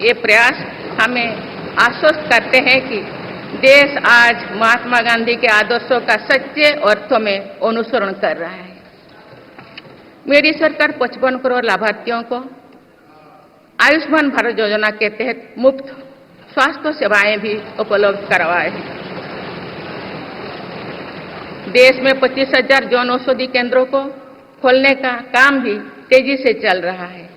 ये प्रयास हमें आश्वस्त करते हैं कि देश आज महात्मा गांधी के आदर्शों का सच्चे अर्थों में अनुसरण कर रहा है। मेरी सरकार 55 करोड़ लाभार्थियों को आयुष्मान भारत योजना के तहत मुफ्त स्वास्थ्य सेवाएं भी उपलब्ध करवाए हैं। देश में 25,000 जन औषधि केंद्रों को खोलने का काम भी तेजी से चल रहा है।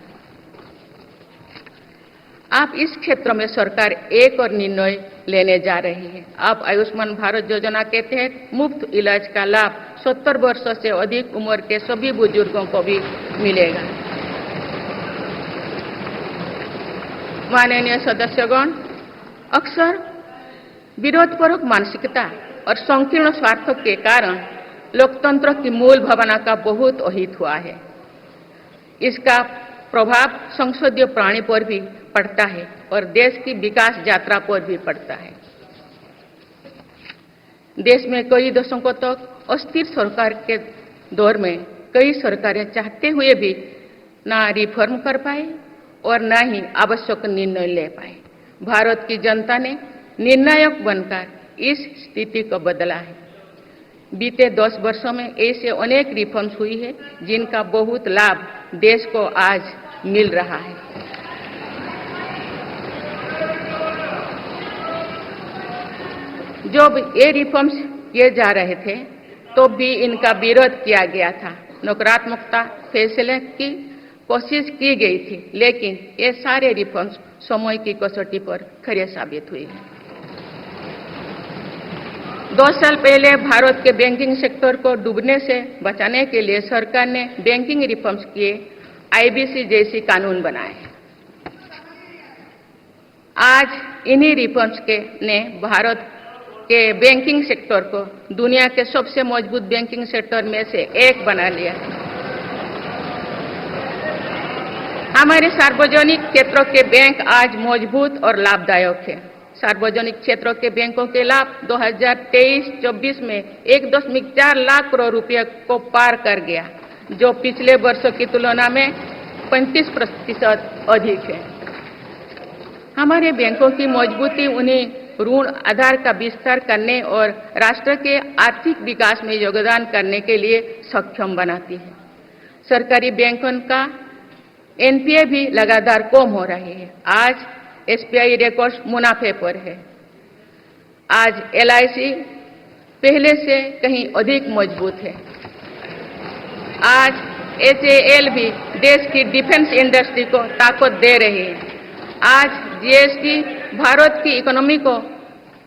आप इस क्षेत्र में सरकार एक और निर्णय लेने जा रही है। अब आयुष्मान भारत योजना के तहत मुफ्त इलाज का लाभ 70 वर्षों से अधिक उम्र के सभी बुजुर्गों को भी मिलेगा। माननीय सदस्यगण, अक्सर विरोधपूर्वक मानसिकता और संकीर्ण स्वार्थों के कारण लोकतंत्र की मूल भावना का बहुत अहित हुआ है। इसका प्रभाव संसदीय प्रणाली पर भी पड़ता है और देश की विकास यात्रा पर भी पड़ता है। देश में कई दशकों तक अस्थिर सरकार के दौर में कई सरकारें चाहते हुए भी ना रिफॉर्म कर पाए और ना ही आवश्यक निर्णय ले पाए। भारत की जनता ने निर्णायक बनकर इस स्थिति को बदला है। बीते 10 वर्षों में ऐसे अनेक रिफॉर्म्स हुई है जिनका बहुत लाभ देश को आज मिल रहा है। जब ये रिफॉर्म्स किए जा रहे थे तो भी इनका विरोध किया गया था। नकारात्मकता फैसले की कोशिश की गई थी, लेकिन ये सारे रिफॉर्म्स समय की कसौटी पर खरे साबित हुए हैं। 2 साल पहले भारत के बैंकिंग सेक्टर को डूबने से बचाने के लिए सरकार ने बैंकिंग रिफॉर्म्स किए, आईबीसी जैसी कानून बनाए। आज इन्हीं रिफॉर्म्स ने भारत के बैंकिंग सेक्टर को दुनिया के सबसे मजबूत बैंकिंग सेक्टर में से एक बना लिया। हमारे सार्वजनिक क्षेत्रों के बैंक आज मजबूत और लाभदायक है। सार्वजनिक क्षेत्रों के बैंकों के लाभ 2023-24 में 1.4 लाख करोड़ रुपए को पार कर गया, जो पिछले वर्षों की तुलना में 35% अधिक है। हमारे बैंकों की मजबूती उन्हें ऋण आधार का विस्तार करने और राष्ट्र के आर्थिक विकास में योगदान करने के लिए सक्षम बनाती है। सरकारी बैंकों का एनपीए भी लगातार कम हो रही है। आज एसबीआई रिकॉर्ड मुनाफे पर है। आज एलआईसी पहले से कहीं अधिक मजबूत है। आज एचएएल भी देश की डिफेंस इंडस्ट्री को ताकत दे रही है। आज जीएसटी भारत की इकोनॉमी को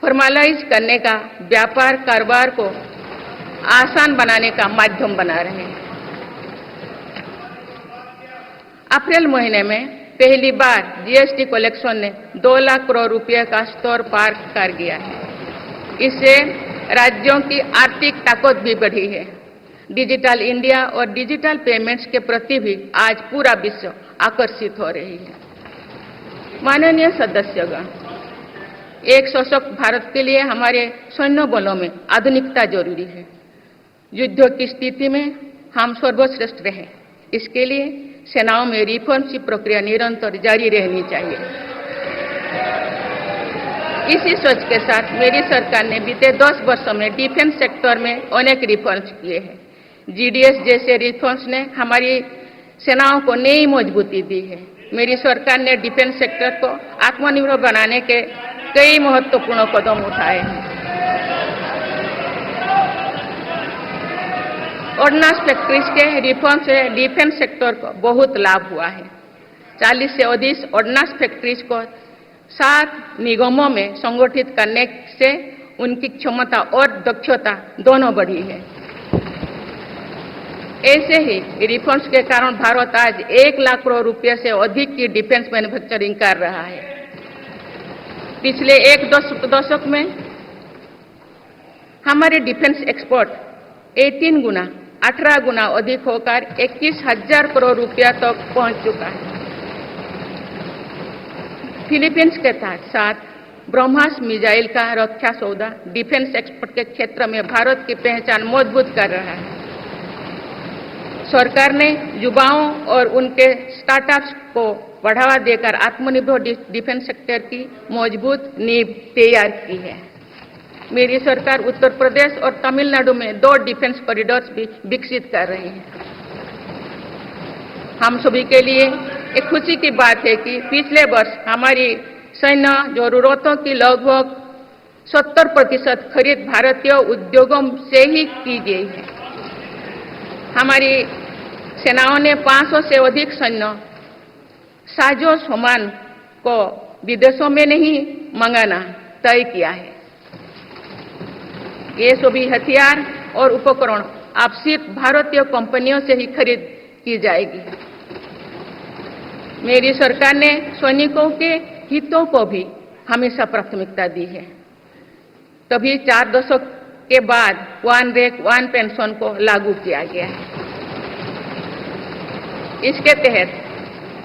फॉर्मलाइज करने का, व्यापार कारोबार को आसान बनाने का माध्यम बना रहे हैं। अप्रैल महीने में पहली बार जीएसटी कलेक्शन ने 2 लाख करोड़ रुपए का स्तर पार कर गया है। इससे राज्यों की आर्थिक ताकत भी बढ़ी है। डिजिटल इंडिया और डिजिटल पेमेंट्स के प्रति भी आज पूरा विश्व आकर्षित हो रही है। माननीय सदस्यगण, एक सशक्त भारत के लिए हमारे सैन्य बलों में आधुनिकता जरूरी है। युद्ध की स्थिति में हम सर्वश्रेष्ठ रहें, इसके लिए सेनाओं में रिफॉर्म्स की प्रक्रिया निरंतर जारी रहनी चाहिए। इसी सोच के साथ मेरी सरकार ने बीते 10 वर्षों में डिफेंस सेक्टर में अनेक रिफॉर्म्स किए हैं। जीडीएस जैसे रिफॉर्म्स ने हमारी सेनाओं को नई मजबूती दी है। मेरी सरकार ने डिफेंस सेक्टर को आत्मनिर्भर बनाने के कई महत्वपूर्ण कदम उठाए हैं। ऑर्डिनेंस फैक्ट्रीज के रिफॉर्म से डिफेंस सेक्टर को बहुत लाभ हुआ है। 40 से अधिक ऑर्डिनेंस फैक्ट्रीज को 7 निगमों में संगठित करने से उनकी क्षमता और दक्षता दोनों बढ़ी है। ऐसे ही रिफॉर्म्स के कारण भारत आज 1 लाख करोड़ रुपए से अधिक की डिफेंस मैन्युफैक्चरिंग कर रहा है। पिछले एक दशक में हमारे डिफेंस एक्सपोर्ट 18 गुना अधिक होकर 21,000 करोड़ रुपया तक पहुंच चुका है। फिलीपींस के साथ ब्रह्मास मिसाइल का रक्षा सौदा डिफेंस एक्सपोर्ट के क्षेत्र में भारत की पहचान मजबूत कर रहा है। सरकार ने युवाओं और उनके स्टार्टअप्स को बढ़ावा देकर आत्मनिर्भर डिफेंस सेक्टर की मजबूत नींव तैयार की है। मेरी सरकार उत्तर प्रदेश और तमिलनाडु में 2 डिफेंस कॉरिडोर्स भी विकसित कर रही है। हम सभी के लिए एक खुशी की बात है कि पिछले वर्ष हमारी सैन्य जरूरतों की लगभग 70% खरीद भारतीय उद्योगों से ही की गई है। हमारी सेनाओं ने 500 से अधिक सैन्य साजो सामान को विदेशों में नहीं मंगाना तय किया है। ये सभी हथियार और उपकरण अब सिर्फ भारतीय कंपनियों से ही खरीद की जाएगी। मेरी सरकार ने सैनिकों के हितों को भी हमेशा प्राथमिकता दी है। तभी 4 दशक के बाद वन रैंक वन पेंशन को लागू किया गया है। इसके तहत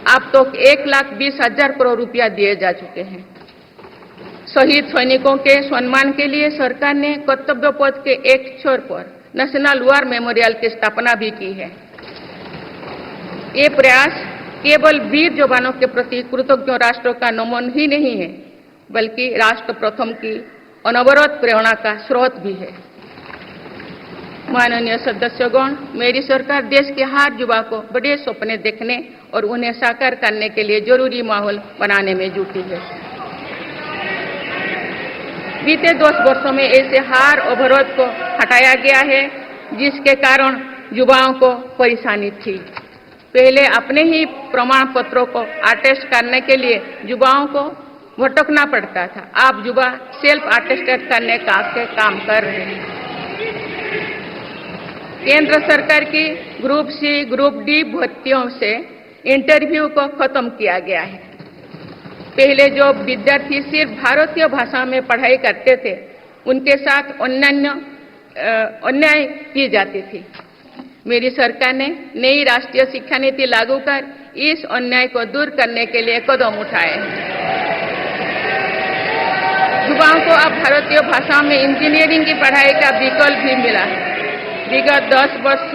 अब तो 1,20,000 करोड़ रुपया दिए जा चुके हैं। शहीद सैनिकों के सम्मान के लिए सरकार ने कर्तव्य पथ के एक छोर पर नेशनल वॉर मेमोरियल की स्थापना भी की है। ये प्रयास केवल वीर जवानों के प्रति कृतज्ञ राष्ट्र का नमन ही नहीं है, बल्कि राष्ट्र प्रथम की अनवरत प्रेरणा का स्रोत भी है। माननीय सदस्यगण, मेरी सरकार देश के हर युवा को बड़े सपने देखने और उन्हें साकार करने के लिए जरूरी माहौल बनाने में जुटी है। बीते 10 वर्षों में ऐसे हर अवरोध को हटाया गया है जिसके कारण युवाओं को परेशानी थी। पहले अपने ही प्रमाण पत्रों को अटेस्ट करने के लिए युवाओं को भटकना पड़ता था। अब युवा सेल्फ अटेस्टेड करने का काम कर रहे हैं। केंद्र सरकार की ग्रुप सी ग्रुप डी भर्तियों से इंटरव्यू को खत्म किया गया है। पहले जो विद्यार्थी सिर्फ भारतीय भाषा में पढ़ाई करते थे उनके साथ अन्याय की जाती थी। मेरी सरकार ने नई राष्ट्रीय शिक्षा नीति लागू कर इस अन्याय को दूर करने के लिए कदम उठाए हैं। युवाओं को अब भारतीय भाषा में इंजीनियरिंग की पढ़ाई का विकल्प भी मिला है। विगत 10 वर्ष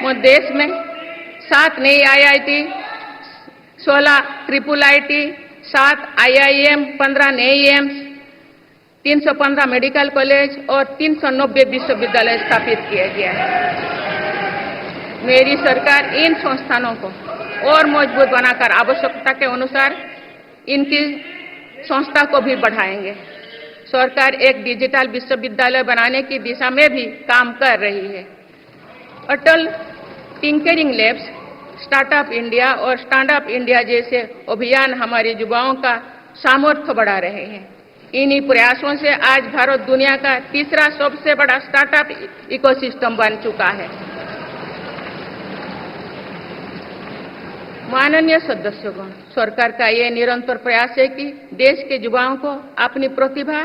में देश में 7 नई IIT, 16 ट्रिपल IT, 7 IIM, 15 नए एम्स, 315 मेडिकल कॉलेज और 390 विश्वविद्यालय स्थापित किया गया है। मेरी सरकार इन संस्थानों को और मजबूत बनाकर आवश्यकता के अनुसार इनकी संस्था को भी बढ़ाएंगे। सरकार एक डिजिटल विश्वविद्यालय बनाने की दिशा में भी काम कर रही है। अटल टिंकरिंग लैब्स, स्टार्टअप इंडिया और स्टैंडअप इंडिया जैसे अभियान हमारे युवाओं का सामर्थ्य बढ़ा रहे हैं। इन्हीं प्रयासों से आज भारत दुनिया का तीसरा सबसे बड़ा स्टार्टअप इकोसिस्टम बन चुका है। माननीय सदस्यगण, सरकार का ये निरंतर प्रयास है कि देश के युवाओं को अपनी प्रतिभा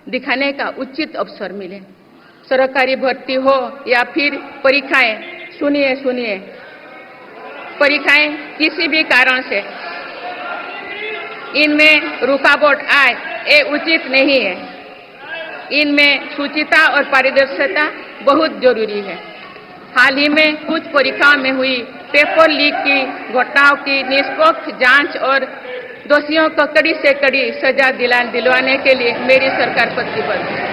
दिखाने का उचित अवसर मिले। सरकारी भर्ती हो या फिर परीक्षाएं, सुनिए, परीक्षाएं किसी भी कारण से इनमें रुकावट आए, ये उचित नहीं है। इनमें शुचिता और पारदर्शिता बहुत जरूरी है। हाल ही में कुछ परीक्षाओं में हुई पेपर लीक की घटनाओं की निष्पक्ष जांच और दोषियों को कड़ी से कड़ी सजा दिलवाने के लिए मेरी सरकार प्रतिबद्ध है।